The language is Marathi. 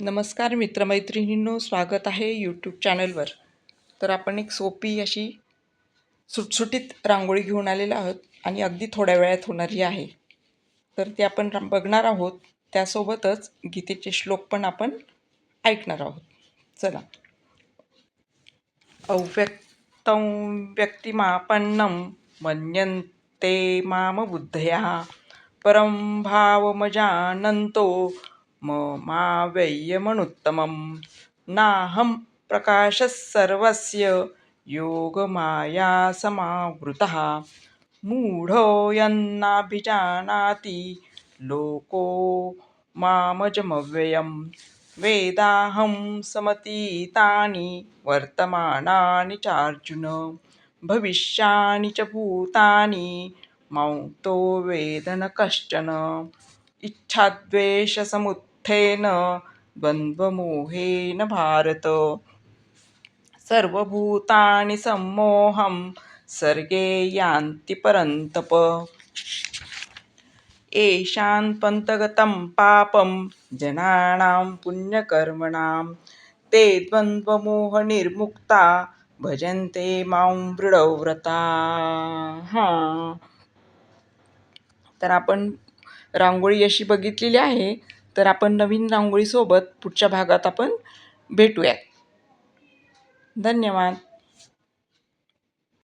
नमस्कार मित्रमैत्रिणींनो, स्वागत आहे यूट्यूब चॅनलवर. तर आपण एक सोपी अशी सुटसुटीत रांगोळी घेऊन आलेलो आहोत आणि अगदी थोड्या वेळात होणारी आहे. तर ती आपण बघणार आहोत. त्यासोबतच गीतेचे श्लोक पण आपण ऐकणार आहोत. चला. अव्यक्तं व्यक्तिमापन्नं मन्यन्ते माम बुद्धया परं भावमजानन्तो ममाव्ययमनुत्तमं नाहं प्रकाशः सर्वस्य योगमाया समावृतः मूढोऽयन्नाभिजानाति लोको मामजमव्ययम् वेदाहं समतीतानि वर्तमानानि चार्जुन भविष्यानि च भूतानि मां तो वेद न कश्चन इच्छाद्वेषसमुत्थेन द्वन्द्वमोहेन भारत सर्वभूतानि सम्मोहं सर्गे यान्ति परन्तप येषान्त्वन्तगतं पापं जनानां पुण्यकर्मणां ते द्वन्द्वमोहनिर्मुक्ता भजन्ते मां दृढव्रताः. तर आपण रांगोळी अशी बघितलेली आहे. तर आपण नवीन रांगोळीसोबत पुढच्या भागात आपण भेटूयात. धन्यवाद.